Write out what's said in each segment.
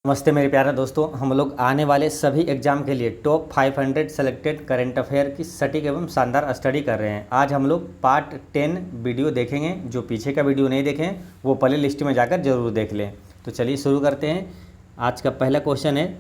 नमस्ते मेरे प्यारे दोस्तों। हम लोग आने वाले सभी एग्जाम के लिए टॉप 500 सेलेक्टेड करंट अफेयर की सटीक एवं शानदार स्टडी कर रहे हैं। आज हम लोग पार्ट 10 वीडियो देखेंगे। जो पीछे का वीडियो नहीं देखें वो प्ले लिस्ट में जाकर जरूर देख लें। तो चलिए शुरू करते हैं। आज का पहला क्वेश्चन है,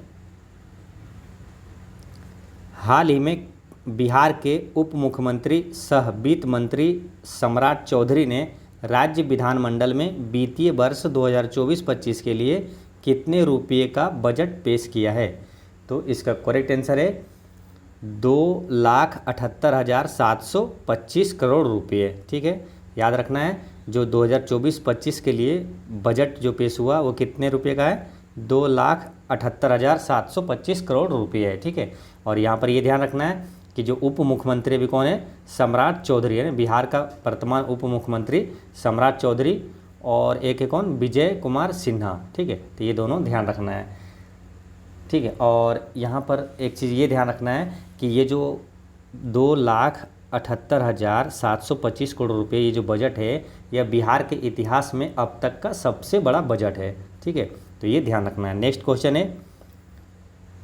हाल ही में बिहार के उप मुख्यमंत्री सह वित्त मंत्री सम्राट चौधरी ने राज्य विधानमंडल में वित्तीय वर्ष 2024-25 के लिए कितने रुपये का बजट पेश किया है? तो इसका करेक्ट आंसर है 2,78,725 करोड़ रुपये। ठीक है, याद रखना है जो 2024-25 के लिए बजट जो पेश हुआ वो कितने रुपये का है? 2,78,725 करोड़ रुपये है। ठीक है, और यहाँ पर ये ध्यान रखना है कि जो उप मुख्यमंत्री अभी कौन है? सम्राट चौधरी है, बिहार का वर्तमान उप मुख्यमंत्री सम्राट चौधरी, और एक है कौन? विजय कुमार सिन्हा। ठीक है, तो ये दोनों ध्यान रखना है। ठीक है, और यहाँ पर एक चीज़ ये ध्यान रखना है कि ये जो 2,78,725 करोड़ रुपये ये जो बजट है यह बिहार के इतिहास में अब तक का सबसे बड़ा बजट है। ठीक है, तो ये ध्यान रखना है। नेक्स्ट क्वेश्चन है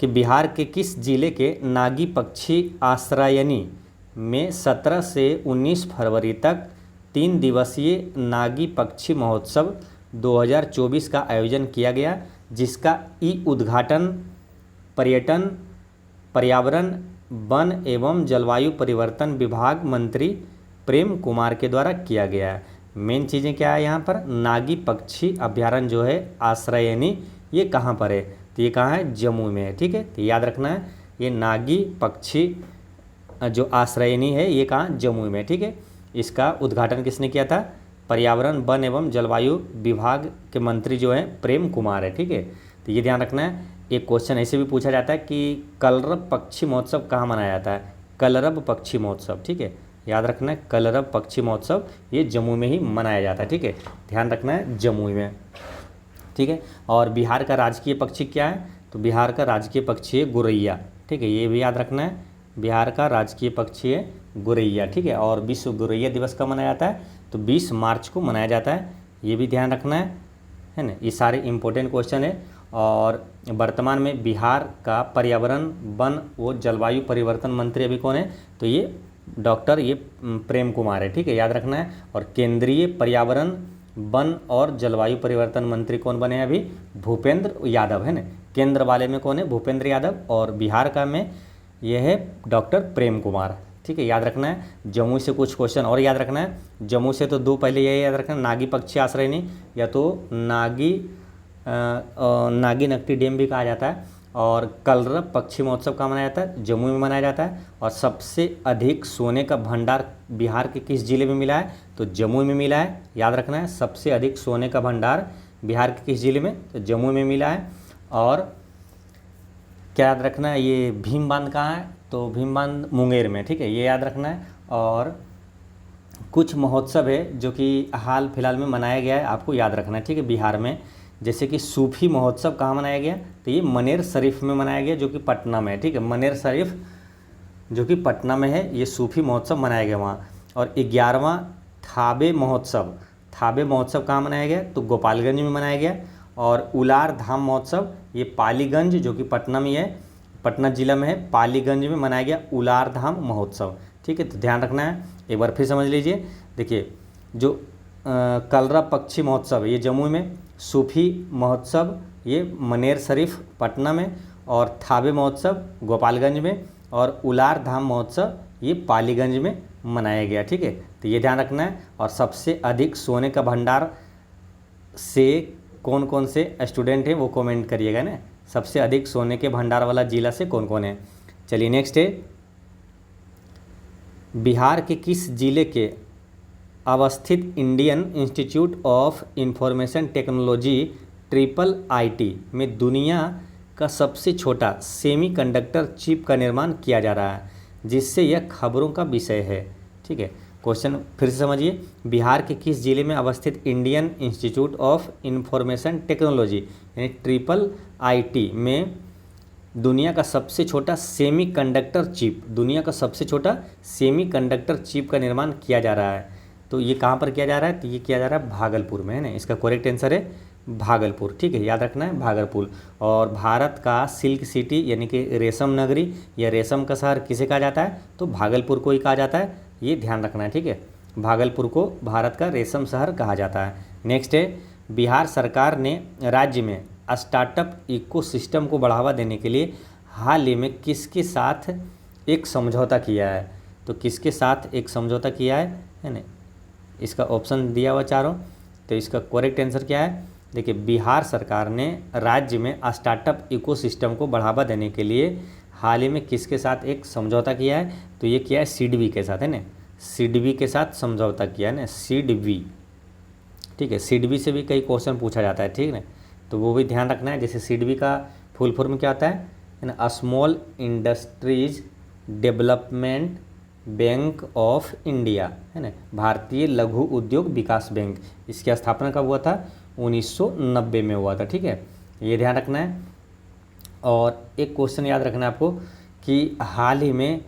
कि बिहार के किस जिले के नागी पक्षी आश्रयनी में 17 से 19 फरवरी तक 3 दिवसीय नागी पक्षी महोत्सव 2024 का आयोजन किया गया, जिसका उद्घाटन पर्यटन, पर्यावरण, वन एवं जलवायु परिवर्तन विभाग मंत्री प्रेम कुमार के द्वारा किया गया है। मेन चीज़ें क्या है यहाँ पर? नागी पक्षी अभ्यारण्य जो है आश्रयनी, ये कहाँ पर है? तो ये कहाँ है? जम्मू में है। ठीक है, तो याद रखना है ये नागी पक्षी जो आश्रयनी है ये कहाँ? जम्मू में। ठीक है, इसका उद्घाटन किसने किया था? पर्यावरण, वन एवं जलवायु विभाग के मंत्री जो हैं प्रेम कुमार है। ठीक है, तो ये ध्यान रखना है। एक क्वेश्चन ऐसे भी पूछा जाता है कि कलरव पक्षी महोत्सव कहाँ मनाया जाता है? कलरव पक्षी महोत्सव। ठीक है, याद रखना है कलरव पक्षी महोत्सव ये जम्मू में ही मनाया जाता है। ठीक है, ध्यान रखना है जम्मू में। ठीक है, और बिहार का राजकीय पक्षी क्या है? तो बिहार का राजकीय पक्षी है गोरैया। ठीक है, ये भी याद रखना है, बिहार का राजकीय पक्षी है गोरैया। ठीक है, और विश्व गोरैया दिवस कब मनाया जाता है? तो 20 मार्च को मनाया जाता है। ये भी ध्यान रखना है ना। ये सारे इंपॉर्टेंट क्वेश्चन है। और वर्तमान में बिहार का पर्यावरण, वन व जलवायु परिवर्तन मंत्री अभी कौन है? तो ये डॉक्टर ये प्रेम कुमार है। ठीक है, याद रखना है। और केंद्रीय पर्यावरण, वन और जलवायु परिवर्तन मंत्री कौन बने हैं अभी? भूपेंद्र यादव है ना। केंद्र वाले में कौन है? भूपेंद्र यादव, और बिहार का में यह है डॉक्टर प्रेम कुमार। ठीक है, याद रखना है। जम्मू से कुछ क्वेश्चन और याद रखना है। जम्मू से तो दो पहले यही याद रखना, नागी पक्षी आश्रयनी या तो नागी नकटी डैम भी कहा जाता है, और कलरव पक्षी महोत्सव कहाँ मनाया जाता है? जम्मू में मनाया जाता है। और सबसे अधिक सोने का भंडार बिहार के किस जिले में मिला है? तो जम्मू में मिला है। याद रखना है, सबसे अधिक सोने का भंडार बिहार के किस जिले में? तो जम्मू में मिला है। और क्या याद रखना है, ये भीम बांध कहाँ है? तो भीम बांध मुंगेर में। ठीक है, ये याद रखना है। और कुछ महोत्सव है जो कि हाल फिलहाल में मनाया गया है, आपको याद रखना है। ठीक है, बिहार में जैसे कि सूफी महोत्सव कहाँ मनाया गया? तो ये मनेर शरीफ में मनाया गया जो कि पटना में है। ठीक है, मनेर शरीफ जो कि पटना में है, ये सूफी महोत्सव मनाया गया वहाँ। और 11वां थाबे महोत्सव कहाँ मनाया गया? तो गोपालगंज में मनाया गया। और उलार धाम महोत्सव ये पालीगंज जो कि पटना में है, पटना जिला में है, पालीगंज में मनाया गया उलार धाम महोत्सव। ठीक है, तो ध्यान रखना है। एक बार फिर समझ लीजिए। देखिए, जो कलरव पक्षी महोत्सव ये जम्मू में, सूफी महोत्सव ये मनेर शरीफ पटना में, और थाबे महोत्सव गोपालगंज में, और उलार धाम महोत्सव ये पालीगंज में मनाया गया। ठीक है, तो ये ध्यान रखना है। और सबसे अधिक सोने का भंडार से कौन कौन से स्टूडेंट हैं वो कमेंट करिएगा ना। सबसे अधिक सोने के भंडार वाला जिला से कौन कौन है? चलिए नेक्स्ट है, बिहार के किस जिले के अवस्थित Indian institute of information technology IIIT में दुनिया का सबसे छोटा सेमीकंडक्टर चिप का निर्माण किया जा रहा है, जिससे यह खबरों का विषय है? ठीक है, क्वेश्चन फिर से समझिए। बिहार के किस जिले में अवस्थित Indian institute of information technology यानी IIIT में दुनिया का सबसे छोटा सेमीकंडक्टर चिप का निर्माण किया जा रहा है? तो ये कहाँ पर किया जा रहा है? तो ये किया जा रहा है भागलपुर में है ना। इसका करेक्ट आंसर है भागलपुर, ठीक है, याद रखना है भागलपुर। और भारत का सिल्क सिटी यानी कि रेशम नगरी या रेशम का शहर किसे कहा जाता है, तो भागलपुर को ही कहा जाता है, ये ध्यान रखना है, ठीक है। भागलपुर को भारत का रेशम शहर कहा जाता है। नेक्स्ट है, बिहार सरकार ने राज्य में स्टार्टअप इकोसिस्टम को बढ़ावा देने के लिए हाल ही में किसके साथ एक समझौता किया है, तो किसके साथ एक समझौता किया है ना। इसका ऑप्शन दिया हुआ चारों, तो इसका करेक्ट आंसर क्या है, देखिए बिहार सरकार ने राज्य में स्टार्टअप इकोसिस्टम को बढ़ावा देने के लिए हाल ही में किसके साथ एक समझौता किया है, तो ये किया है सिडबी के साथ, है ना, सिडबी के साथ समझौता किया है ना, सिडबी, ठीक है। सिडबी से भी कई क्वेश्चन पूछा जाता है, ठीक है, तो वो भी ध्यान रखना है। जैसे सिडबी का फुल फॉर्म क्या होता है ना, small industries development bank of India, है ना, भारतीय लघु उद्योग विकास बैंक। इसकी स्थापना कब हुआ था, 1990 में हुआ था, ठीक है, ये ध्यान रखना है। और एक क्वेश्चन याद रखना है आपको कि हाल ही में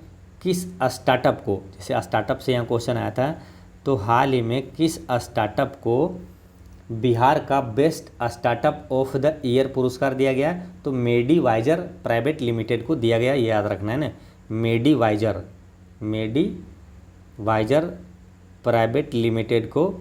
किस स्टार्टअप को, जैसे स्टार्टअप से यहाँ क्वेश्चन आया था, तो हाल ही में किस स्टार्टअप को बिहार का best startup of the year पुरस्कार दिया गया, तो मेडीवाइजर प्राइवेट लिमिटेड को दिया गया, ये याद रखना है ना, मेडीवाइजर प्राइवेट लिमिटेड को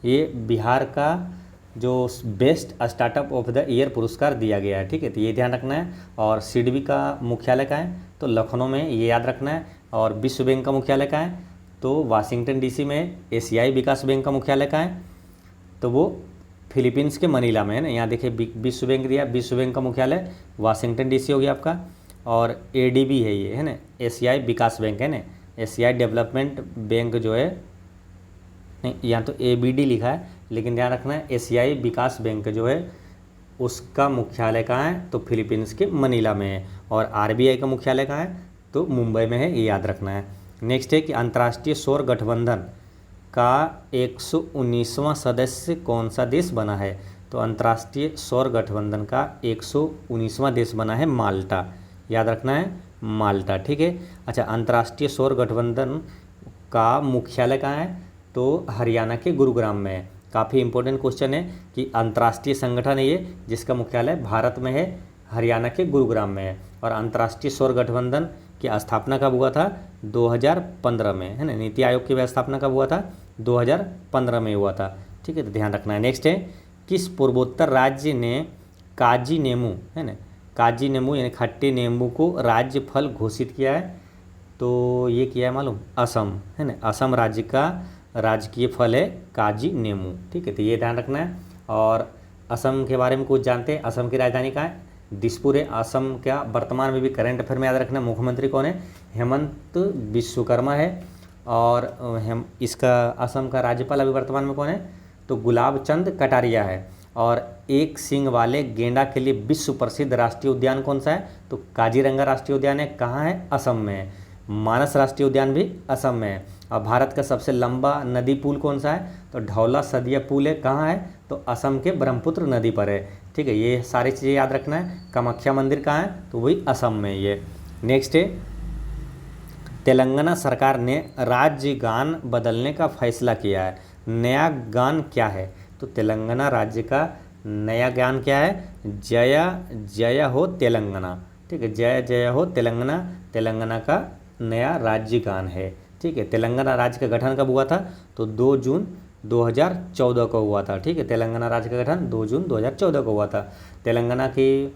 ये बिहार का जो best startup of the year पुरस्कार दिया गया है, ठीक है, तो ये ध्यान रखना है। और सिडबी का मुख्यालय कहाँ है, तो लखनऊ में, ये याद रखना है। और विश्व बैंक का मुख्यालय कहाँ है, तो वाशिंगटन डीसी में। एशियाई विकास बैंक का मुख्यालय कहाँ है, तो वो फिलीपींस के मनीला में है ना, यहाँ देखिए विश्व बैंक दिया, विश्व बैंक का मुख्यालय वाशिंगटन डीसी हो गया आपका। और एडीबी है ये, है ना, एशियाई विकास बैंक, है ना, एशियाई डेवलपमेंट बैंक जो है, नहीं यहाँ तो एबीडी लिखा है, लेकिन ध्यान रखना है एशियाई विकास बैंक जो है उसका मुख्यालय कहाँ है, तो फिलीपींस के मनीला में है। और आरबीआई का मुख्यालय कहाँ है, तो मुंबई में है, ये याद रखना है। नेक्स्ट है कि अंतर्राष्ट्रीय सौर गठबंधन का 119वां सदस्य कौन सा देश बना है, तो अंतर्राष्ट्रीय सौर गठबंधन का 119वां देश बना है माल्टा, याद रखना है माल्टा, ठीक है। अच्छा, अंतर्राष्ट्रीय सौर गठबंधन का मुख्यालय कहाँ है, तो हरियाणा के गुरुग्राम में है। काफ़ी इंपॉर्टेंट क्वेश्चन है कि अंतर्राष्ट्रीय संगठन है ये जिसका मुख्यालय भारत में है, हरियाणा के गुरुग्राम में है। और अंतर्राष्ट्रीय सौर गठबंधन की स्थापना कब हुआ था, 2015 में, है ना, नीति आयोग की स्थापना कब हुआ था, 2015 में हुआ था, ठीक है, तो ध्यान रखना है। नेक्स्ट है, किस पूर्वोत्तर राज्य ने काजी नींबू, है ना, काजी नींबू यानी खट्टे नींबू को राज्य फल घोषित किया है, तो ये किया है मालूम, असम, है ना, असम राज्य का राजकीय फल है काजी नींबू, ठीक है, तो ये ध्यान रखना है। और असम के बारे में कुछ जानते हैं, असम की राजधानी कहाँ है, दिसपुर है। असम का वर्तमान में भी करंट अफेयर में याद रखना, मुख्यमंत्री कौन है, हेमंत विश्वकर्मा है। और इसका असम का राज्यपाल अभी वर्तमान में कौन है, तो गुलाब चंद कटारिया है। और एक सींग वाले गेंडा के लिए विश्व प्रसिद्ध राष्ट्रीय उद्यान कौन सा है, तो काजीरंगा राष्ट्रीय उद्यान है, कहाँ है, असम में है। मानस राष्ट्रीय उद्यान भी असम में है। और भारत का सबसे लंबा नदी पुल कौन सा है, तो ढौला सदिया पुल है, कहाँ है, तो असम के ब्रह्मपुत्र नदी पर है, ठीक है, ये सारी चीज़ें याद रखना है। कामाख्या मंदिर कहाँ है, तो वही असम में ये। नेक्स्ट है, तेलंगाना सरकार ने राज्य गान बदलने का फैसला किया है, नया गान क्या है, तो तेलंगाना राज्य का नया गान क्या है, जय जय हो तेलंगाना, ठीक है, जय जय हो तेलंगाना, तेलंगाना का नया राज्य गान है, ठीक है। तेलंगाना राज्य का गठन कब हुआ था, तो 2 जून 2014 को हुआ था, ठीक है, तेलंगाना राज्य का गठन 2 जून 2014 को हुआ था। तेलंगाना की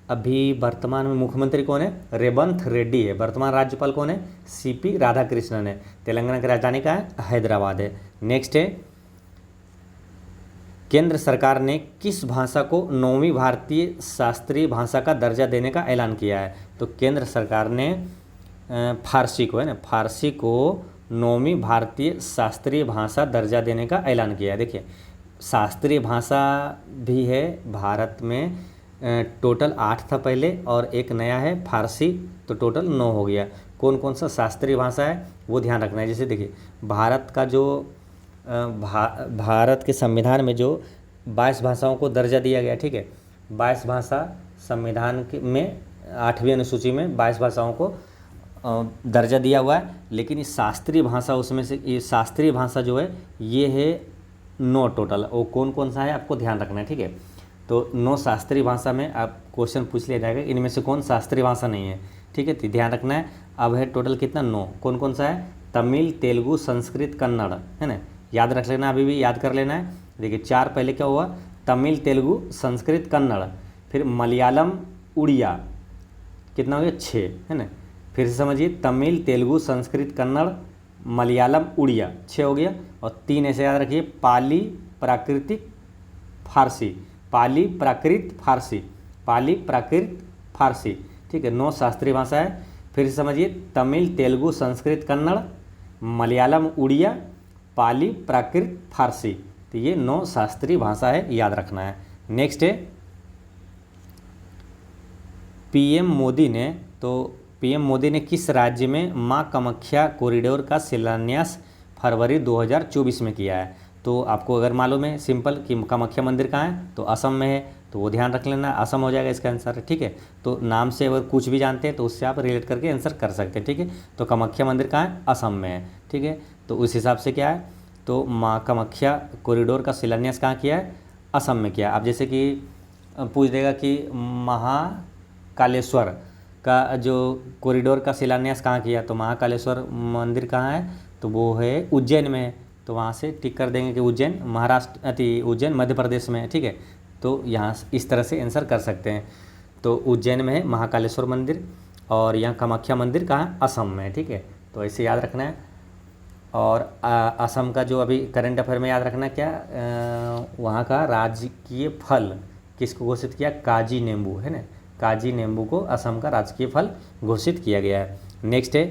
अभी वर्तमान में मुख्यमंत्री कौन है, रेवंत रेड्डी है। वर्तमान राज्यपाल कौन है, सीपी राधाकृष्णन है। तेलंगाना की राजधानी का है, हैदराबाद है। नेक्स्ट है, केंद्र सरकार ने किस भाषा को 9वीं भारतीय शास्त्रीय भाषा का दर्जा देने का ऐलान किया है, तो केंद्र सरकार ने फारसी को, है ना, फारसी को 9वीं भारतीय शास्त्रीय भाषा दर्जा देने का ऐलान किया है। देखिए शास्त्रीय भाषा भी है भारत में, टोटल 8 था पहले और एक नया है फारसी, तो टोटल 9 हो गया। कौन कौन सा शास्त्रीय भाषा है वो ध्यान रखना है। जैसे देखिए भारत का जो भारत के संविधान में जो 22 भाषाओं को दर्जा दिया गया, ठीक है, 22 भाषा संविधान में 8वीं अनुसूची में 22 भाषाओं को दर्जा दिया हुआ है। लेकिन इस शास्त्रीय भाषा उसमें से, ये शास्त्रीय भाषा जो है ये है 9 टोटल। वो कौन कौन सा है आपको ध्यान रखना है, ठीक है। तो 9 शास्त्रीय भाषा में आप क्वेश्चन पूछ लिया जाएगा, इनमें से कौन शास्त्रीय भाषा नहीं है, ठीक है। तो ध्यान रखना है। अब है टोटल कितना, 9। कौन कौन सा है, तमिल, तेलुगु, संस्कृत, कन्नड़, है ना। याद रख लेना, अभी भी याद कर लेना है। देखिए 4 पहले क्या हुआ, तमिल, तेलुगु, संस्कृत, कन्नड़, फिर मलयालम, उड़िया, कितना हो गया 6, है ना। फिर से समझिए, तमिल, तेलुगु, संस्कृत, कन्नड़, मलयालम, उड़िया, 6 हो गया। और 3 ऐसे याद रखिए, पाली, प्राकृतिक, फारसी, पाली, प्राकृत, फारसी, पाली, प्राकृत, फारसी, ठीक है। 9 शास्त्रीय भाषा है। फिर से समझिए, तमिल, तेलुगु, संस्कृत, कन्नड़, मलयालम, उड़िया, पाली, प्राकृत, फारसी। तो ये 9 शास्त्रीय भाषा है, याद रखना है। नेक्स्ट है पीएम मोदी ने किस राज्य में मां कामाख्या कॉरिडोर का शिलान्यास फरवरी 2024 में किया है। तो आपको अगर मालूम है सिंपल कि कामाख्या मंदिर कहाँ है, तो असम में है, तो वो ध्यान रख लेना, असम हो जाएगा इसका आंसर, ठीक है। तो नाम से अगर कुछ भी जानते हैं तो उससे आप रिलेट करके आंसर कर सकते हैं, ठीक है। तो कामाख्या मंदिर कहाँ है, असम में है, ठीक है। तो उस हिसाब से क्या है, तो माँ कामाख्या कॉरिडोर का शिलान्यास कहाँ किया है, असम में किया। अब जैसे कि पूछ देगा कि महाकालेश्वर का जो कॉरिडोर का शिलान्यास कहाँ किया, तो महाकालेश्वर मंदिर कहाँ है, तो वो है उज्जैन में है। तो वहाँ से टिक कर देंगे कि उज्जैन महाराष्ट्र, उज्जैन मध्य प्रदेश में है, ठीक है। तो यहाँ इस तरह से आंसर कर सकते हैं। तो उज्जैन में है महाकालेश्वर मंदिर, और यहाँ कामाख्या मंदिर कहाँ है, असम में है, ठीक है। तो ऐसे याद रखना है। और असम का जो अभी करंट अफेयर में याद रखना क्या, वहाँ का राजकीय फल किसको घोषित किया, काजी नींबू, है ना। काजी नींबू को असम का राजकीय फल घोषित किया गया है। नेक्स्ट है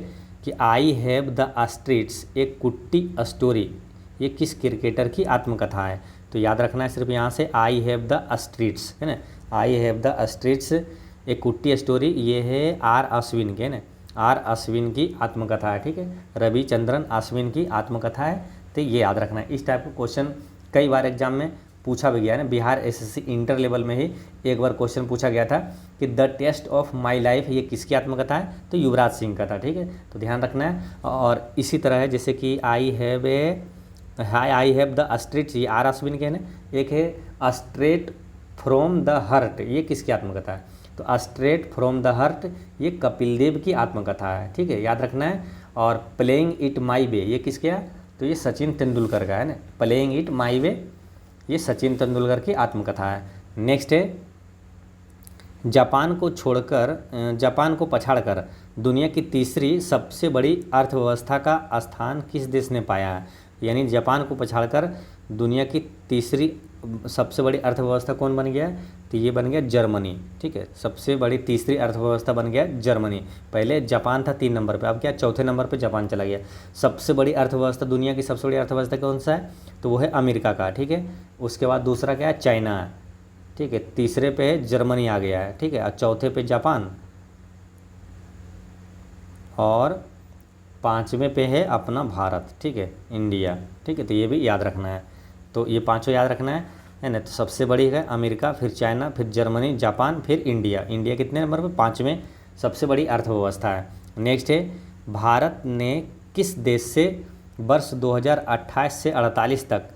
कि आई हैव द स्ट्रीट्स एक कुट्टी स्टोरी, ये किस क्रिकेटर की आत्मकथा है। तो याद रखना है सिर्फ यहाँ से, आई हैव द स्ट्रीट्स, है ना। आई हैव द स्ट्रीट्स एक कुट्टी स्टोरी, ये है आर अश्विन के, है ना। आर अश्विन की आत्मकथा है, ठीक है। रविचंद्रन अश्विन की आत्मकथा है। तो ये याद रखना है। इस टाइप का क्वेश्चन कई बार एग्जाम में पूछा भी गया है ना। बिहार एसएससी इंटर लेवल में ही एक बार क्वेश्चन पूछा गया था कि the test of my life ये किसकी आत्मकथा है, तो युवराज सिंह का था, ठीक है। तो ध्यान रखना है। और इसी तरह है जैसे कि आई हैव द स्ट्रीट्स, ये आर अश्विन के, ना। एक है स्ट्रेट फ्रॉम द हर्ट, ये किसकी आत्मकथा है, तो स्ट्रेट फ्रॉम द हर्ट ये कपिल देव की आत्मकथा है, ठीक है, याद रखना है। और प्लेइंग इट माई वे ये किसके है, तो ये सचिन तेंदुलकर का है ना। प्लेइंग इट माई वे ये सचिन तेंदुलकर की आत्मकथा है। नेक्स्ट है जापान को पछाड़कर दुनिया की तीसरी सबसे बड़ी अर्थव्यवस्था का स्थान किस देश ने पाया है। यानी जापान को पछाड़कर दुनिया की तीसरी सबसे बड़ी अर्थव्यवस्था कौन बन गया, तो ये बन गया जर्मनी, ठीक है। सबसे बड़ी तीसरी अर्थव्यवस्था बन गया जर्मनी। पहले जापान था 3 नंबर पे, अब क्या चौथे नंबर पे जापान चला गया। सबसे बड़ी अर्थव्यवस्था, दुनिया की सबसे बड़ी अर्थव्यवस्था कौन सा है, तो वो है अमेरिका का, ठीक है। उसके बाद दूसरा क्या है, चाइना है, ठीक है। तीसरे पे है जर्मनी आ गया है, ठीक है। और चौथे पे जापान, और 5वें पे है अपना भारत, ठीक है, इंडिया, ठीक है। तो ये भी याद रखना है। तो ये पांचों याद रखना है ना। तो सबसे बड़ी है अमेरिका, फिर चाइना, फिर जर्मनी, जापान, फिर इंडिया। इंडिया कितने नंबर पे, 5वें सबसे बड़ी अर्थव्यवस्था है। नेक्स्ट है भारत ने किस देश से वर्ष 2028 से 48 तक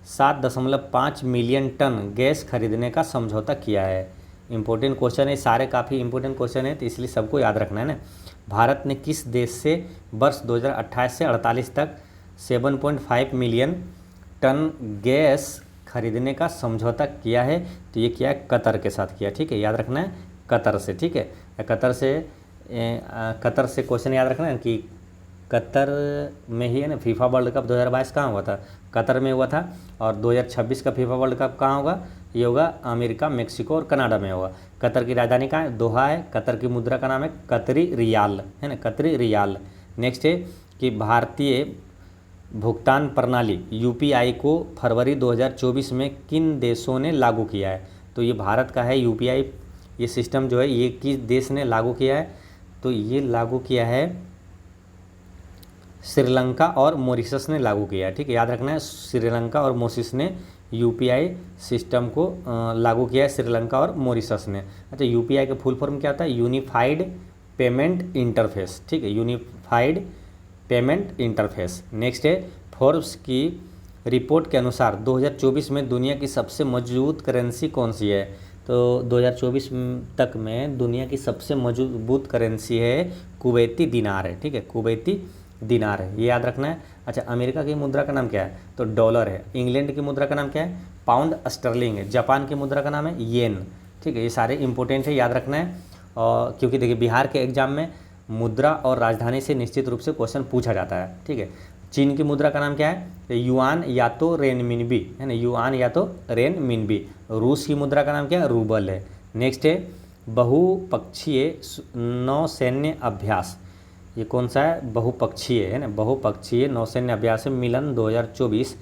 7.5 मिलियन टन गैस खरीदने का समझौता किया है। इंपॉर्टेंट क्वेश्चन है, सारे काफ़ी इंपॉर्टेंट क्वेश्चन है, तो इसलिए सबको याद रखना है ना। भारत ने किस देश से वर्ष 2028 से 48 तक 7.5 मिलियन टन गैस खरीदने का समझौता किया है, तो ये किया है कतर के साथ किया, ठीक है, याद रखना है कतर से, ठीक है। कतर से क्वेश्चन याद रखना है कि कतर में ही है ना फीफा वर्ल्ड कप 2022 कहाँ हुआ था, कतर में हुआ था। और 2026 का फीफा वर्ल्ड कप कहाँ होगा, ये होगा अमेरिका, मेक्सिको और कनाडा में होगा। कतर की राजधानी कहाँ है, दोहा है। कतर की मुद्रा का नाम है कतरी रियाल, है ना, कतरी रियाल। नेक्स्ट है कि भारतीय भुगतान प्रणाली यूपीआई को फरवरी 2024 में किन देशों ने लागू किया है, तो ये भारत का है यूपीआई। ये सिस्टम जो है ये किस देश ने लागू किया है, तो ये लागू किया है श्रीलंका और मॉरिशस ने लागू किया है, ठीक है, याद रखना है। श्रीलंका और मॉरिशस ने यूपीआई सिस्टम को लागू किया है, श्रीलंका और मॉरिशस ने। अच्छा, यूपीआई का फुल फॉर्म क्या होता है, यूनिफाइड पेमेंट इंटरफेस, ठीक है, यूनिफाइड पेमेंट इंटरफेस। नेक्स्ट है फोर्ब्स की रिपोर्ट के अनुसार 2024 में दुनिया की सबसे मजबूत करेंसी कौन सी है? तो 2024 तक में दुनिया की सबसे मजबूत करेंसी है कुवैती दिनार है, ठीक है, कुवैती दिनार है, ये याद रखना है। अच्छा, अमेरिका की मुद्रा का नाम क्या है? तो डॉलर है। इंग्लैंड की मुद्रा का नाम क्या है? पाउंड स्टर्लिंग है। जापान की मुद्रा का नाम है येन, ठीक है। ये सारे इंपॉर्टेंट है, याद रखना है। और क्योंकि देखिए बिहार के एग्जाम में मुद्रा और राजधानी से निश्चित रूप से क्वेश्चन पूछा जाता है, ठीक है। चीन की मुद्रा का नाम क्या है? तो युआन या तो रेनमिनबी है ना, युआन या तो रेनमिनबी। रूस की मुद्रा का नाम क्या है? रूबल है। नेक्स्ट है बहुपक्षीय नौसैन्य अभ्यास, ये कौन सा है? बहुपक्षीय है ना, बहुपक्षीय नौसैन्य अभ्यास मिलन 2024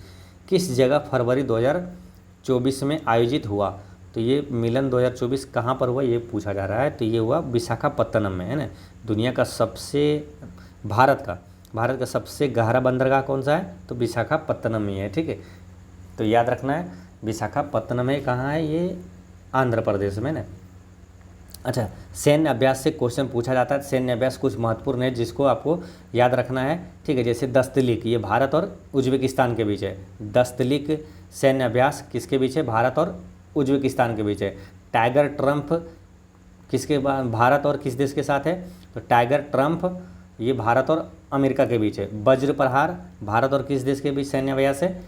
किस जगह फरवरी 2024 में आयोजित हुआ? तो ये मिलन 2024 कहाँ पर हुआ ये पूछा जा रहा है। तो ये हुआ विशाखापत्तनम में, है ना। दुनिया का सबसे भारत का सबसे गहरा बंदरगाह कौन सा है? तो विशाखापत्तनम में है, ठीक है। तो याद रखना है विशाखापत्तनम में कहाँ है? ये आंध्र प्रदेश में ना। अच्छा, सैन्य अभ्यास से क्वेश्चन पूछा जाता है। सैन्य अभ्यास कुछ महत्वपूर्ण है जिसको आपको याद रखना है, ठीक है। जैसे दस्तलिक, ये भारत और उज्बेकिस्तान के बीच है। दस्तलिक सैन्य अभ्यास किसके बीच है? भारत और उज्बेकिस्तान के बीच है। टाइगर ट्रम्प किसके भारत और किस देश के साथ है? तो टाइगर ट्रम्प ये भारत और अमेरिका के बीच है। वज्र प्रहार भारत और किस देश के बीच सैन्य अभ्यास है?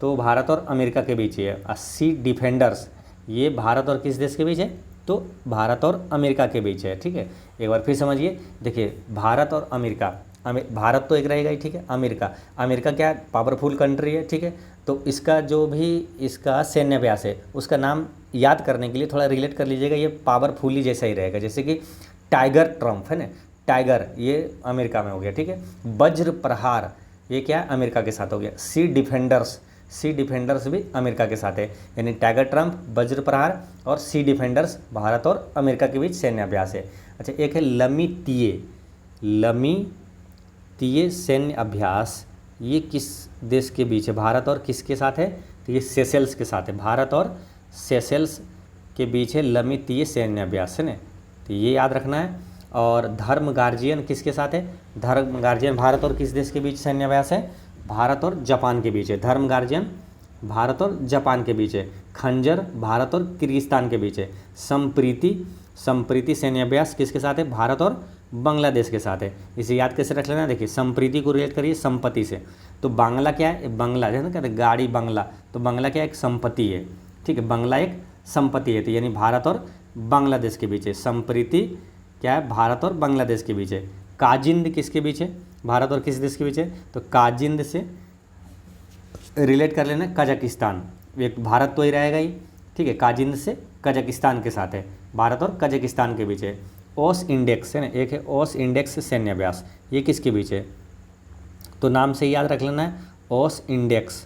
तो भारत और अमेरिका के बीच ही है। सी डिफेंडर्स ये भारत और किस देश के बीच है? तो भारत और अमेरिका के बीच है, ठीक है। एक बार फिर समझिए, देखिए भारत और अमेरिका, भारत तो एक रहेगा ही, ठीक है। अमेरिका क्या पावरफुल कंट्री है, ठीक है। तो इसका जो भी इसका सैन्य अभ्यास है उसका नाम याद करने के लिए थोड़ा रिलेट कर लीजिएगा, ये पावरफुली जैसा ही रहेगा। जैसे कि टाइगर ट्रम्प है ना, टाइगर ये अमेरिका में हो गया, ठीक है। वज्र प्रहार ये क्या है? अमेरिका के साथ हो गया। सी डिफेंडर्स भी अमेरिका के साथ है, यानी टाइगर ट्रम्प, वज्र प्रहार और सी डिफेंडर्स भारत और अमेरिका के बीच सैन्य अभ्यास है। अच्छा, एक है लमीतीये सैन्य अभ्यास, ये किस देश के बीच है? भारत और किसके साथ है? तो ये सेशेल्स के साथ है। भारत और सेशेल्स के बीच है लमीतीये सैन्य अभ्यास, है ना। तो ये याद रखना है। और धर्म गार्जियन किसके साथ है? धर्म गार्जियन भारत और किस देश के बीच सैन्य अभ्यास है? भारत और जापान के बीच है। धर्म गार्जियन भारत और जापान के बीच है। खंजर भारत और किर्गिस्तान के बीच है। संप्रीति सैन्य अभ्यास किसके साथ है? भारत और बांग्लादेश के साथ है। इसे याद कैसे रख लेना? देखिए संप्रीति को रिलेट करिए संपत्ति से। तो बांग्ला क्या है? बांग्ला है ना, कहते हैं गाड़ी बंगला, तो बांग्ला क्या एक संपत्ति है, ठीक है। बांग्ला एक संपत्ति है, तो यानी भारत और बांग्लादेश के बीच है। संप्रीति क्या है? भारत और बांग्लादेश के बीच है। काजिंद किसके बीच है? भारत और किस देश के बीच है? तो काजिंद से रिलेट कर लेना कजाकिस्तान, एक भारत तो ही रहेगा ही, ठीक है। काजिंद से कजाकिस्तान के साथ है, भारत और कजाकिस्तान के बीच है। ओस इंडेक्स है ना, एक है ओस इंडेक्स सैन्य अभ्यास, ये किसके बीच है? तो नाम से याद रख लेना है, ओस इंडेक्स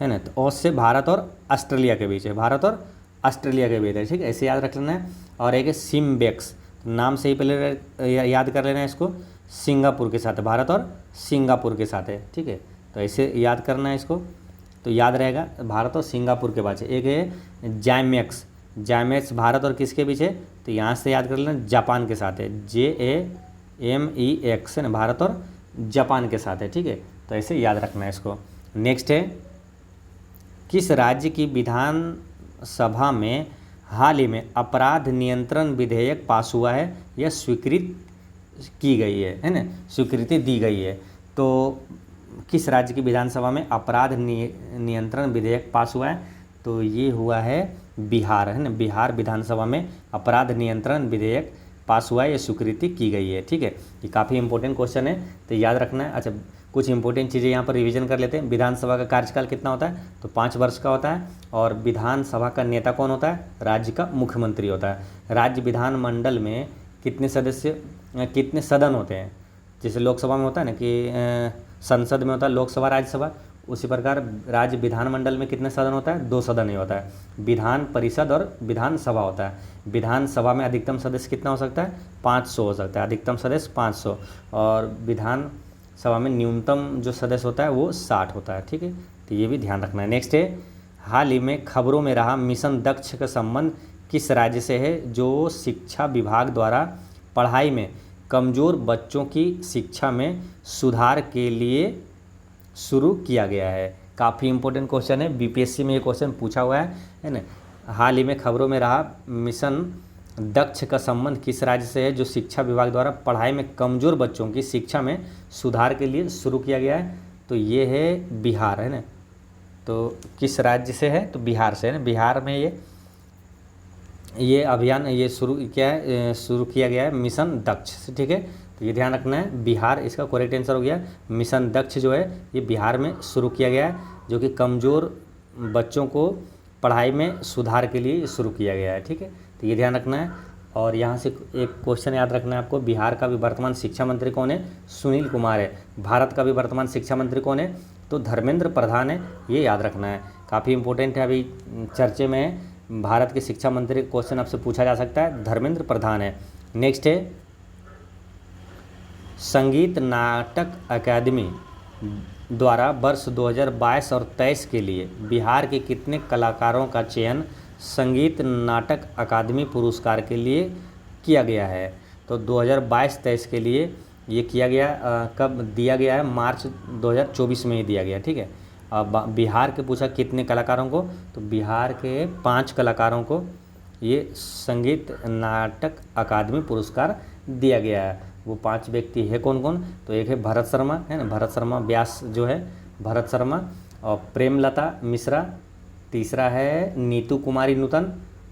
है ना। तो ओस से भारत और ऑस्ट्रेलिया के बीच है, भारत और ऑस्ट्रेलिया के बीच है, ठीक है, ऐसे याद रख लेना है। और एक है सिम्बेक्स, नाम से ही पहले याद कर लेना है इसको, सिंगापुर के साथ है, भारत और सिंगापुर के साथ है, ठीक है। तो ऐसे याद करना है इसको, तो याद रहेगा भारत और सिंगापुर के बाद। एक है जाइमेक्स भारत और किसके बीच है? तो यहाँ से याद कर लेना जापान के साथ है, JAMEX है ना, भारत और जापान के साथ है, ठीक है। तो ऐसे याद रखना है इसको। नेक्स्ट है, किस राज्य की विधानसभा में हाल ही में अपराध नियंत्रण विधेयक पास हुआ है या स्वीकृत की गई है ना, स्वीकृति दी गई है? तो किस राज्य की विधानसभा में अपराध नियंत्रण विधेयक पास हुआ है? तो ये हुआ है बिहार, है ना। बिहार विधानसभा में अपराध नियंत्रण विधेयक पास हुआ है या स्वीकृति की गई है, ठीक है। ये काफ़ी इंपॉर्टेंट क्वेश्चन है, तो याद रखना है। अच्छा, कुछ इंपॉर्टेंट चीज़ें यहाँ पर रिवीजन कर लेते हैं। विधानसभा का कार्यकाल कितना होता है? तो 5 वर्ष का होता है। और विधानसभा का नेता कौन होता है? राज्य का मुख्यमंत्री होता है। राज्य विधानमंडल में कितने सदन होते हैं? जैसे लोकसभा में होता है ना कि संसद में होता है लोकसभा राज्यसभा, उसी प्रकार राज्य विधानमंडल में कितने सदन होता है? 2 सदन ही होता है, विधान परिषद और विधानसभा होता है। विधानसभा में अधिकतम सदस्य कितना हो सकता है? 500 हो सकता है, अधिकतम सदस्य 500। और विधानसभा में न्यूनतम जो सदस्य होता है वो 60 होता है, ठीक है। तो ये भी ध्यान रखना है। नेक्स्ट है, हाल ही में खबरों में रहा मिशन दक्ष का संबंध किस राज्य से है, जो शिक्षा विभाग द्वारा पढ़ाई में कमज़ोर बच्चों की शिक्षा में सुधार के लिए शुरू किया गया है? काफ़ी इंपॉर्टेंट क्वेश्चन है, बीपीएससी में ये क्वेश्चन पूछा हुआ है ना। हाल ही में खबरों में रहा मिशन दक्ष का संबंध किस राज्य से है, जो शिक्षा विभाग द्वारा पढ़ाई में कमज़ोर बच्चों की शिक्षा में सुधार के लिए शुरू किया गया है। तो ये है बिहार, है ना। तो किस राज्य से है, तो बिहार से है ना। बिहार में ये अभियान ये शुरू किया गया है मिशन दक्ष से, ठीक है। तो ये ध्यान रखना है, बिहार इसका करेक्ट आंसर हो गया। मिशन दक्ष जो है ये बिहार में शुरू किया गया है, जो कि कमज़ोर बच्चों को पढ़ाई में सुधार के लिए शुरू किया गया है, ठीक है। तो ये ध्यान रखना है। और यहाँ से एक क्वेश्चन याद रखना है आपको, बिहार का भी वर्तमान शिक्षा मंत्री कौन है, सुनील कुमार है। भारत का भी वर्तमान शिक्षा मंत्री कौन है, तो धर्मेंद्र प्रधान है, ये याद रखना है। काफ़ी इंपॉर्टेंट है, अभी चर्चे में है। भारत के शिक्षा मंत्री क्वेश्चन आपसे पूछा जा सकता है, धर्मेंद्र प्रधान है। नेक्स्ट है, संगीत नाटक अकादमी द्वारा वर्ष 2022 और 23 के लिए बिहार के कितने कलाकारों का चयन संगीत नाटक अकादमी पुरस्कार के लिए किया गया है। तो 2022-23 के लिए ये किया गया, कब दिया गया है, मार्च 2024 में ही दिया गया, ठीक है। अब बिहार के पूछा कितने कलाकारों को, तो बिहार के 5 कलाकारों को ये संगीत नाटक अकादमी पुरस्कार दिया गया है। वो 5 व्यक्ति है कौन कौन, तो एक है भरत शर्मा, है ना, भरत शर्मा व्यास जो है भरत शर्मा, और प्रेमलता मिश्रा, तीसरा है नीतू कुमारी नूतन,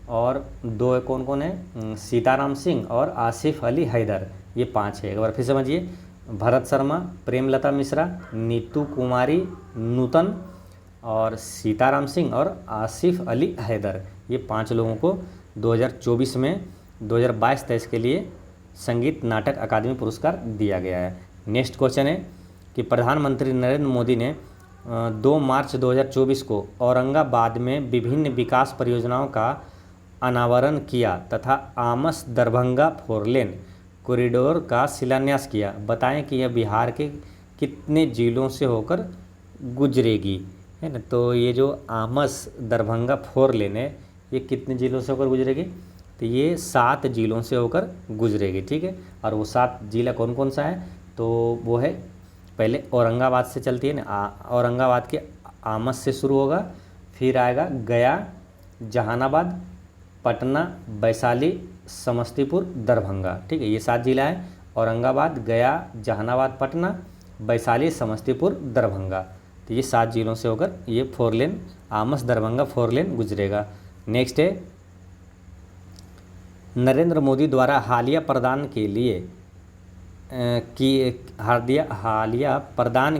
और 2 है कौन कौन है, सीताराम सिंह और आसिफ अली हैदर। ये 5 है, एक बार फिर समझिए, भरत शर्मा, प्रेमलता मिश्रा, नीतू कुमारी नूतन और सीताराम सिंह और आसिफ अली हैदर। ये 5 लोगों को 2024 में 2022-23 के लिए संगीत नाटक अकादमी पुरस्कार दिया गया है। नेक्स्ट क्वेश्चन है कि प्रधानमंत्री नरेंद्र मोदी ने 2 मार्च 2024 को औरंगाबाद में विभिन्न विकास परियोजनाओं का अनावरण किया तथा आमस दरभंगा 4 लेन कॉरिडोर का शिलान्यास किया। बताएं कि यह बिहार के कितने जिलों से होकर गुजरेगी, है ना। तो ये जो आमस दरभंगा 4 लेन है, ये कितने जिलों से होकर गुजरेगी, तो ये 7 जिलों से होकर गुजरेगी, ठीक है। और वो 7 जिला कौन कौन सा है, तो वो है, पहले औरंगाबाद से चलती है ना, औरंगाबाद के आमस से शुरू होगा, फिर आएगा गया, जहानाबाद, पटना, वैशाली, समस्तीपुर, दरभंगा, ठीक है। ये 7 जिला है, औरंगाबाद, गया, जहानाबाद, पटना, वैशाली, समस्तीपुर, दरभंगा। तो ये 7 जिलों से होकर ये 4 लेन आमस दरभंगा 4 लेन गुजरेगा। नेक्स्ट है, नरेंद्र मोदी द्वारा हालिया प्रदान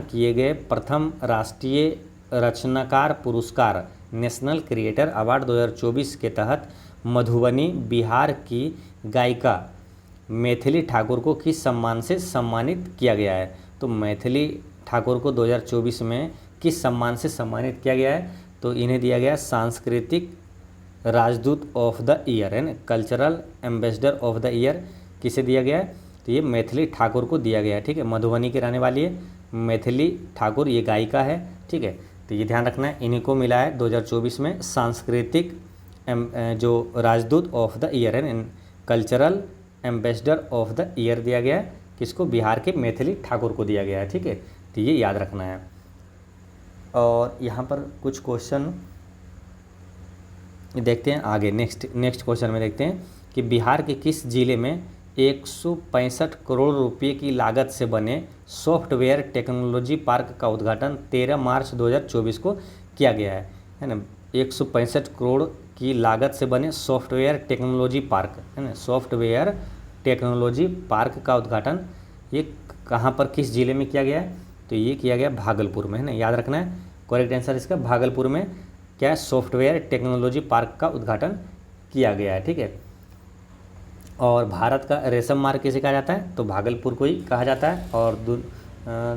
किए गए प्रथम राष्ट्रीय रचनाकार पुरस्कार नेशनल क्रिएटर अवार्ड 2024 के तहत मधुबनी बिहार की गायिका मैथिली ठाकुर को किस सम्मान से सम्मानित किया गया है। तो मैथिली ठाकुर को 2024 में किस सम्मान से सम्मानित किया गया है, तो इन्हें दिया गया सांस्कृतिक राजदूत ऑफ द ईयर, है ना, cultural ambassador of the year. किसे दिया गया है, तो ये मैथिली ठाकुर को दिया गया है, ठीक है। मधुबनी की रहने वाली है मैथिली ठाकुर, ये गायिका है, ठीक है। तो ये ध्यान रखना है, इन्हीं को मिला है 2024 में सांस्कृतिक जो राजदूत ऑफ द ईयर है, cultural ambassador of the year दिया गया है, किसको, बिहार के मैथिली ठाकुर को दिया गया है, ठीक है। तो ये याद रखना है। और यहाँ पर कुछ क्वेश्चन देखते हैं आगे। नेक्स्ट क्वेश्चन में देखते हैं कि बिहार के किस जिले में 165 करोड़ रुपए की लागत से बने सॉफ्टवेयर टेक्नोलॉजी पार्क का उद्घाटन 13 मार्च 2024 को किया गया है ना। 165 करोड़ की लागत से बने सॉफ्टवेयर टेक्नोलॉजी पार्क, है ना, सॉफ्टवेयर टेक्नोलॉजी पार्क का उद्घाटन ये कहाँ पर, किस जिले में किया गया है, तो ये किया गया भागलपुर में, है ना, याद रखना है। करेक्ट आंसर इसका भागलपुर में क्या, सॉफ्टवेयर टेक्नोलॉजी पार्क का उद्घाटन किया गया है, ठीक है। और भारत का रेशम मार्ग किसे कहा जाता है, तो भागलपुर को ही कहा जाता है। और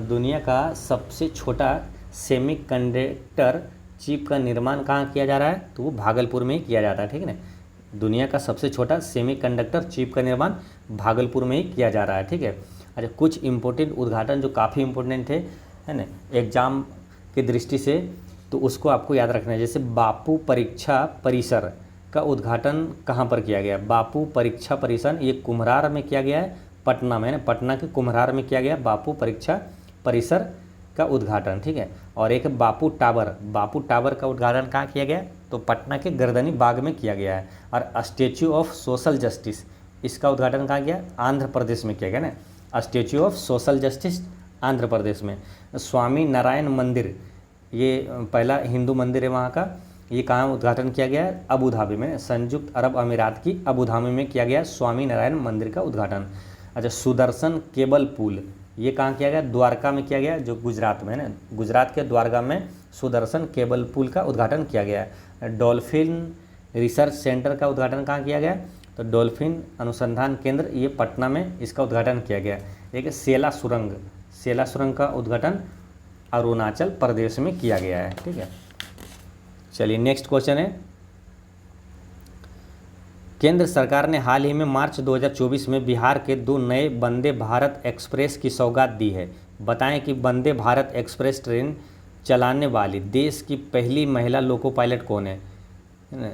दुनिया का सबसे छोटा सेमीकंडक्टर चिप का निर्माण कहाँ किया जा रहा है, तो वो भागलपुर में ही किया जाता है, ठीक है ना। दुनिया का सबसे छोटा सेमीकंडक्टर चिप का निर्माण भागलपुर में ही किया जा रहा है, ठीक है। अच्छा, कुछ इम्पोर्टेंट उद्घाटन जो काफ़ी इम्पोर्टेंट थे, है ना, एग्जाम की दृष्टि से, तो उसको आपको याद रखना है। जैसे बापू परीक्षा परिसर का उद्घाटन कहाँ पर किया गया, बापू परीक्षा परिसर ये कुम्हरार में किया गया है, पटना में, पटना के कुम्हरार में किया गया बापू परीक्षा परिसर का उद्घाटन, ठीक है। और एक बापू टावर। बापू टावर का उद्घाटन कहाँ किया गया? तो पटना के गर्दनी बाग में किया गया है। और स्टैच्यू ऑफ सोशल जस्टिस, इसका उद्घाटन कहाँ किया? आंध्र प्रदेश में किया गया ना, statue of social justice Andhra Pradesh में। स्वामी नारायण मंदिर, ये पहला हिंदू मंदिर है वहाँ का, ये कहाँ उद्घाटन किया गया है? अबू धाबी में, संयुक्त अरब अमीरात की अबू धाबी में किया गया स्वामी नारायण मंदिर का उद्घाटन। अच्छा, सुदर्शन केबल पुल, ये कहाँ किया गया? द्वारका में किया गया, जो गुजरात में है ना, गुजरात के द्वारका में सुदर्शन केबल पुल का उद्घाटन किया गया है। डॉल्फिन रिसर्च सेंटर का उद्घाटन कहाँ किया गया? तो डॉल्फिन अनुसंधान केंद्र, ये पटना में इसका उद्घाटन किया गया। एक सेला सुरंग, सेला सुरंग का उद्घाटन अरुणाचल प्रदेश में किया गया है। ठीक है, चलिए नेक्स्ट क्वेश्चन है, केंद्र सरकार ने हाल ही में मार्च 2024 में बिहार के 2 नए वंदे भारत एक्सप्रेस की सौगात दी है। बताएं कि वंदे भारत एक्सप्रेस ट्रेन चलाने वाली देश की पहली महिला लोको पायलट कौन है ना?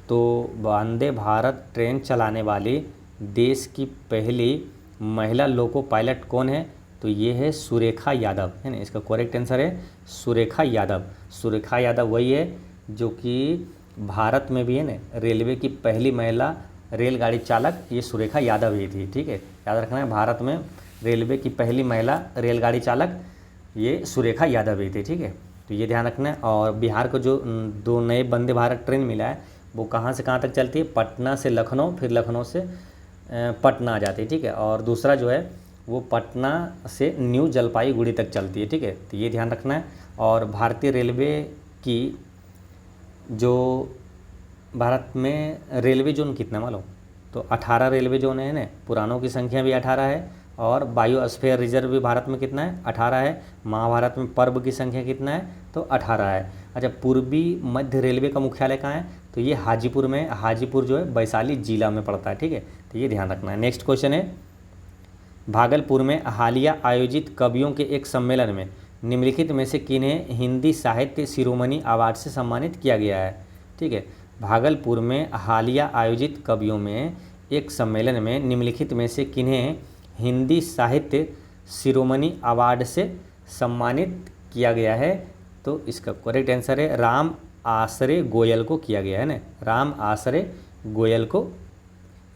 तो वंदे भारत ट्रेन चलाने वाली देश की पहली महिला लोको पायलट कौन है? तो ये है सुरेखा यादव, है ना, इसका करेक्ट आंसर है सुरेखा यादव। सुरेखा यादव वही है जो कि भारत में भी है ना रेलवे की पहली महिला रेलगाड़ी चालक, ये सुरेखा यादव ही थी। ठीक है, याद रखना है, भारत में रेलवे की पहली महिला रेलगाड़ी चालक ये सुरेखा यादव ही थी। ठीक है, तो ये ध्यान रखना है। और बिहार को जो 2 नए वंदे भारत ट्रेन मिला है वो कहाँ से कहाँ तक चलती है? पटना से लखनऊ, फिर लखनऊ से पटना आ जाती है। ठीक है, और दूसरा जो है वो पटना से न्यू जलपाईगुड़ी तक चलती है। ठीक है, तो ये ध्यान रखना है। और भारतीय रेलवे की जो भारत में रेलवे जोन कितना मालूम? तो 18 रेलवे जोन है ना, पुरानों की संख्या भी 18 है। और बायोस्फीयर रिजर्व भी भारत में कितना है? 18 है। महाभारत में पर्व की संख्या कितना है? तो 18 है। अच्छा, पूर्वी मध्य रेलवे का मुख्यालय कहाँ है? तो ये हाजीपुर में, हाजीपुर जो है वैशाली जिला में पड़ता है। ठीक है, तो ये ध्यान रखना है। नेक्स्ट क्वेश्चन है, भागलपुर में हालिया आयोजित कवियों के एक सम्मेलन में निम्नलिखित में से किन्हें हिंदी साहित्य शिरोमणि अवार्ड से सम्मानित किया गया है? ठीक है, भागलपुर में हालिया आयोजित कवियों में एक सम्मेलन में निम्नलिखित में से किन्हें हिंदी साहित्य शिरोमणि अवार्ड से सम्मानित किया गया है? तो इसका करेक्ट आंसर है राम आसरे गोयल को किया गया है ना, राम आसरे गोयल को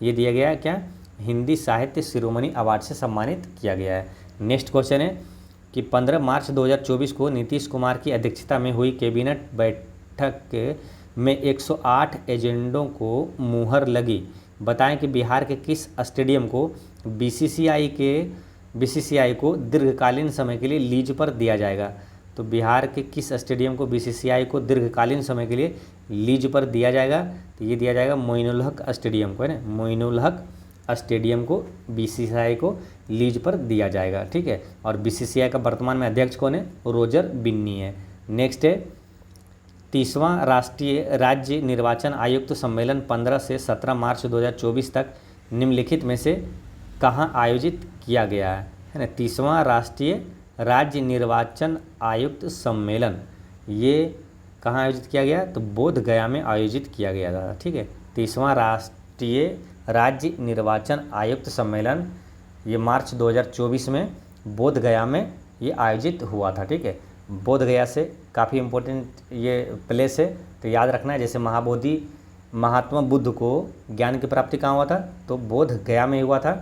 ये दिया गया है क्या? हिंदी साहित्य शिरोमणि अवार्ड से सम्मानित किया गया है। नेक्स्ट क्वेश्चन है कि 15 मार्च 2024 को नीतीश कुमार की अध्यक्षता में हुई कैबिनेट बैठक में 108 एजेंडों को मुहर लगी। बताएं कि बिहार के किस स्टेडियम को बीसीसीआई को दीर्घकालीन समय के लिए लीज पर दिया जाएगा? तो बिहार के किस स्टेडियम को बीसीसीआई को दीर्घकालीन समय के लिए लीज पर दिया जाएगा? तो ये दिया जाएगा मोइनुल हक स्टेडियम को, है ना, मोइनुल हक स्टेडियम को बीसीसीआई को लीज पर दिया जाएगा। ठीक है, और बीसीसीआई का वर्तमान में अध्यक्ष कौन है? रोजर बिन्नी है। नेक्स्ट है, 30वां राष्ट्रीय राज्य निर्वाचन आयुक्त सम्मेलन 15 से 17 मार्च 2024 तक निम्नलिखित में से कहाँ आयोजित किया गया है ना? 30वां राष्ट्रीय राज्य निर्वाचन आयुक्त सम्मेलन ये कहाँ आयोजित किया गया? तो बोध गया में आयोजित किया गया था। ठीक है, 30वां राष्ट्रीय राज्य निर्वाचन आयुक्त सम्मेलन ये मार्च 2024 में बोध गया में ये आयोजित हुआ था। ठीक है, बोध गया से काफ़ी इम्पोर्टेंट ये प्लेस है, तो याद रखना है। जैसे महात्मा बुद्ध को ज्ञान की प्राप्ति कहाँ हुआ था? तो बोध गया में हुआ था।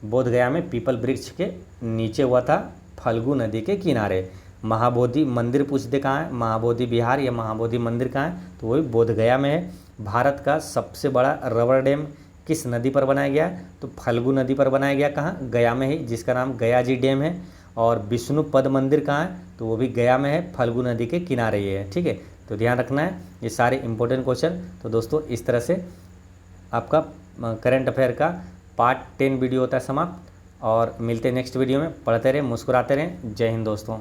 बोध गया में पीपल वृक्ष के नीचे हुआ था, फल्गु नदी के किनारे। महाबोधि मंदिर पूछते कहाँ है? महाबोधि विहार या महाबोधि मंदिर कहाँ है? तो वही बोध गया में है। भारत का सबसे बड़ा रबर डैम किस नदी पर बनाया गया? तो फल्गु नदी पर बनाया गया। कहाँ? गया में ही, जिसका नाम गया जी डैम है। और विष्णु पद मंदिर कहाँ है? तो वो भी गया में है, फल्गु नदी के किनारे ये है। ठीक है, तो ध्यान रखना है ये सारे इंपॉर्टेंट क्वेश्चन। तो दोस्तों इस तरह से आपका करंट अफेयर का पार्ट 10 वीडियो होता है समाप्त। और मिलते हैं नेक्स्ट वीडियो में। पढ़ते रहें, मुस्कुराते रहें। जय हिंद दोस्तों।